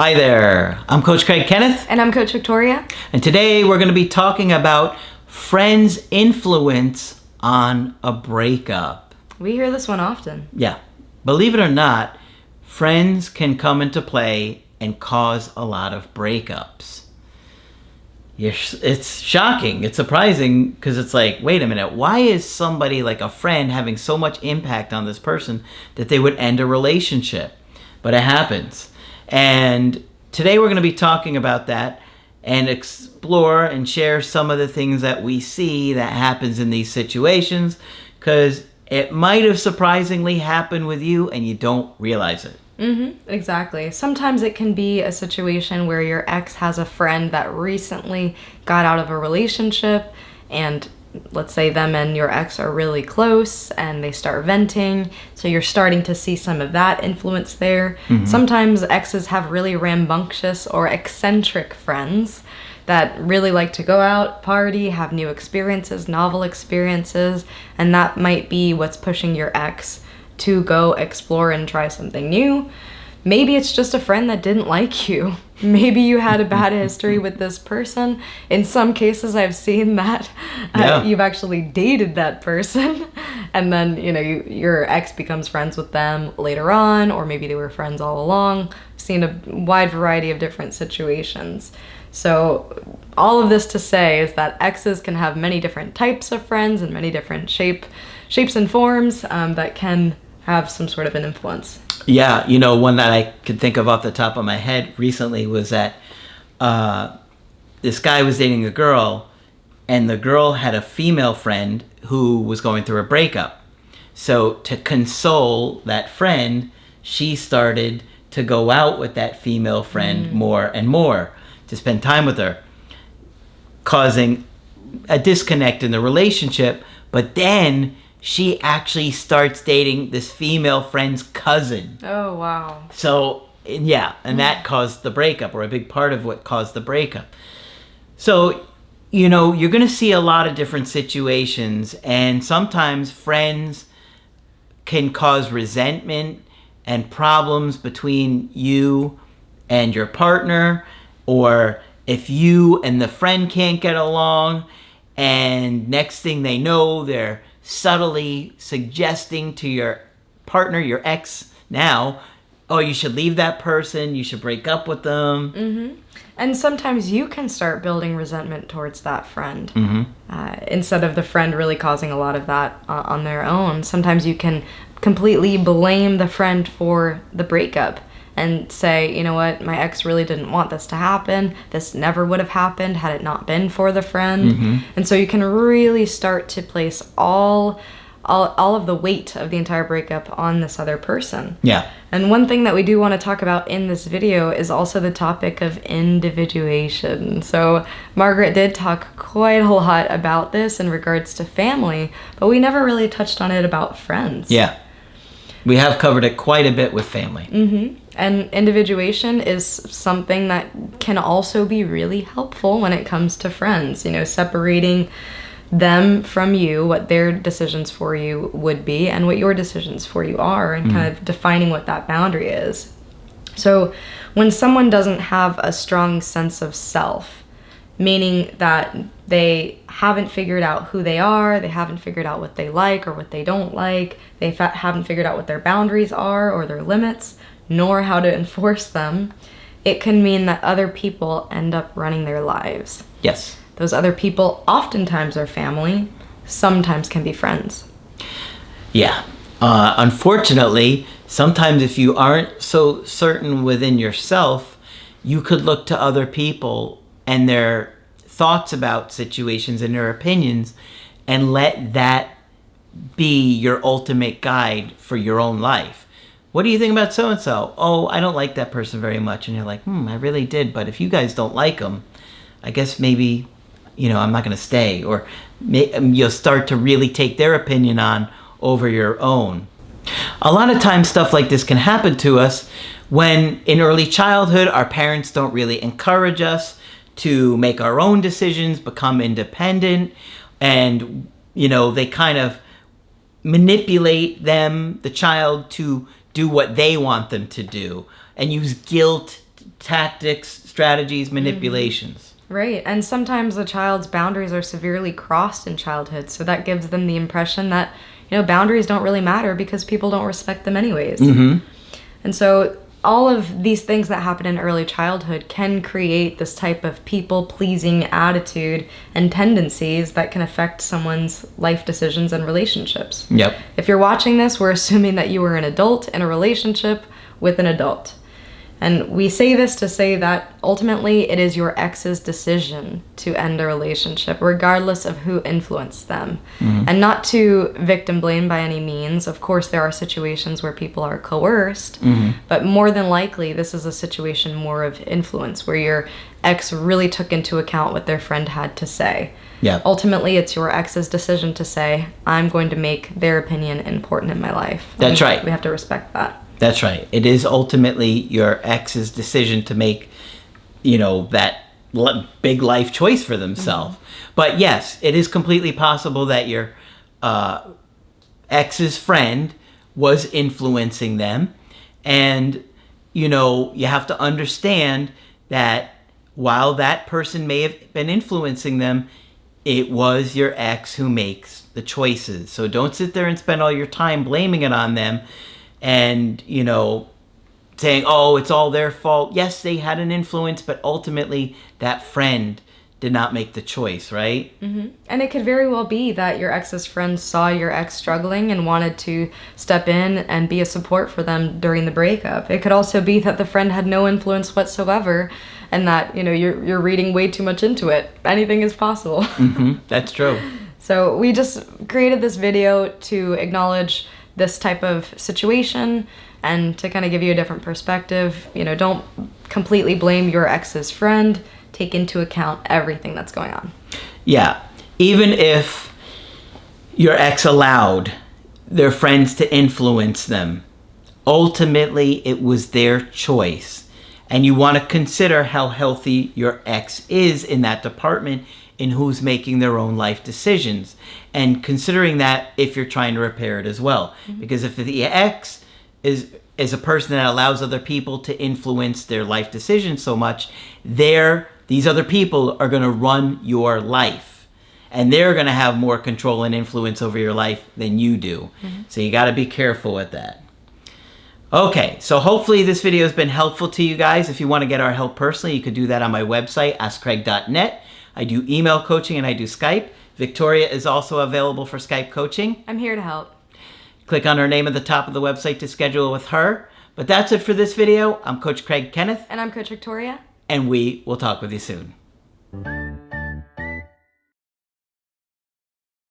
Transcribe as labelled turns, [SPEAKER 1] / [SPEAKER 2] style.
[SPEAKER 1] Hi there, I'm Coach Craig Kenneth.
[SPEAKER 2] And I'm Coach Victoria.
[SPEAKER 1] And today we're going to be talking about friends' influence on a breakup.
[SPEAKER 2] We hear this one often.
[SPEAKER 1] Yeah, believe it or not, friends can come into play and cause a lot of breakups. It's shocking, it's surprising, because it's like, wait a minute, why is somebody like a friend having so much impact on this person that they would end a relationship? But it happens. And today we're going to be talking about that and explore and share some of the things that we see that happens in these situations, because it might have surprisingly happened with you and you don't realize it.
[SPEAKER 2] Exactly. Sometimes it can be a situation where your ex has a friend that recently got out of a relationship, and let's say them and your ex are really close and they start venting. So you're starting to see some of that influence there. Sometimes exes have really rambunctious or eccentric friends that really like to go out, party, have new experiences, novel experiences, and that might be what's pushing your ex to go explore and try something new. Maybe it's just a friend that didn't like you. Maybe you had a bad history with this person. In some cases, I've seen that you've actually dated that person, and then your ex becomes friends with them later on, or maybe they were friends all along. I've seen a wide variety of different situations. So all of this to say is that exes can have many different types of friends and many different shapes and forms that can have some sort of an influence.
[SPEAKER 1] Yeah, one that I could think of off the top of my head recently was that this guy was dating a girl, and the girl had a female friend who was going through a breakup. So to console that friend, she started to go out with that female friend more and more to spend time with her, causing a disconnect in the relationship. But then she actually starts dating this female friend's cousin.
[SPEAKER 2] Oh, wow.
[SPEAKER 1] So, yeah, and that caused the breakup, or a big part of what caused the breakup. So, you're going to see a lot of different situations, and sometimes friends can cause resentment and problems between you and your partner, or if you and the friend can't get along, and next thing they know, they're subtly suggesting to your partner, your ex now, oh, you should leave that person, you should break up with them.
[SPEAKER 2] And sometimes you can start building resentment towards that friend instead of the friend really causing a lot of that on their own. Sometimes you can completely blame the friend for the breakup and say, you know what, my ex really didn't want this to happen. This never would have happened had it not been for the friend. And so you can really start to place all of the weight of the entire breakup on this other person.
[SPEAKER 1] Yeah.
[SPEAKER 2] And one thing that we do want to talk about in this video is also the topic of individuation. So Margaret did talk quite a lot about this in regards to family, but we never really touched on it about friends.
[SPEAKER 1] Yeah. We have covered it quite a bit with family.
[SPEAKER 2] And individuation is something that can also be really helpful when it comes to friends. Separating them from you, what their decisions for you would be, and what your decisions for you are, and kind of defining what that boundary is. So when someone doesn't have a strong sense of self, meaning that they haven't figured out who they are, they haven't figured out what they like or what they don't like, they haven't figured out what their boundaries are or their limits, nor how to enforce them, it can mean that other people end up running their lives.
[SPEAKER 1] Yes.
[SPEAKER 2] Those other people oftentimes are family, sometimes can be friends.
[SPEAKER 1] Yeah. Unfortunately, sometimes if you aren't so certain within yourself, you could look to other people and their thoughts about situations and their opinions and let that be your ultimate guide for your own life. What do you think about so-and-so? Oh, I don't like that person very much. And you're like, I really did. But if you guys don't like them, I guess maybe, I'm not going to stay. Or you'll start to really take their opinion on over your own. A lot of times stuff like this can happen to us when in early childhood, our parents don't really encourage us to make our own decisions, become independent. And, they kind of manipulate the child, to do what they want them to do, and use guilt tactics, strategies, manipulations.
[SPEAKER 2] Right. And sometimes a child's boundaries are severely crossed in childhood. So that gives them the impression that, boundaries don't really matter because people don't respect them anyways. And so all of these things that happen in early childhood can create this type of people-pleasing attitude and tendencies that can affect someone's life decisions and relationships.
[SPEAKER 1] Yep.
[SPEAKER 2] If you're watching this, we're assuming that you were an adult in a relationship with an adult. And we say this to say that ultimately it is your ex's decision to end a relationship, regardless of who influenced them. And not to victim blame by any means. Of course, there are situations where people are coerced, but more than likely, this is a situation more of influence, where your ex really took into account what their friend had to say.
[SPEAKER 1] Yeah.
[SPEAKER 2] Ultimately, it's your ex's decision to say, I'm going to make their opinion important in my life.
[SPEAKER 1] That's right.
[SPEAKER 2] We have to respect that.
[SPEAKER 1] That's right. It is ultimately your ex's decision to make, that big life choice for themselves. But yes, it is completely possible that your ex's friend was influencing them. And, you have to understand that while that person may have been influencing them, it was your ex who makes the choices. So don't sit there and spend all your time blaming it on them. And, saying, oh, it's all their fault. Yes, they had an influence, but ultimately that friend did not make the choice, right?
[SPEAKER 2] And it could very well be that your ex's friend saw your ex struggling and wanted to step in and be a support for them during the breakup. It could also be that the friend had no influence whatsoever and that, you're reading way too much into it. Anything is possible.
[SPEAKER 1] That's true.
[SPEAKER 2] So we just created this video to acknowledge this type of situation and to kind of give you a different perspective. Don't completely blame your ex's friend. Take into account everything that's going on.
[SPEAKER 1] Yeah. Even if your ex allowed their friends to influence them, ultimately it was their choice. And you want to consider how healthy your ex is in that department, in who's making their own life decisions, and considering that if you're trying to repair it as well. Because if the ex is a person that allows other people to influence their life decisions so much, these other people are going to run your life, and they're going to have more control and influence over your life than you do. So you got to be careful with that. Okay, so hopefully this video has been helpful to you guys. If you want to get our help personally, you could do that on my website, askcraig.net. I do email coaching and I do Skype. Victoria is also available for Skype coaching.
[SPEAKER 2] I'm here to help.
[SPEAKER 1] Click on her name at the top of the website to schedule with her. But that's it for this video. I'm Coach Craig Kenneth.
[SPEAKER 2] And I'm Coach Victoria.
[SPEAKER 1] And we will talk with you soon.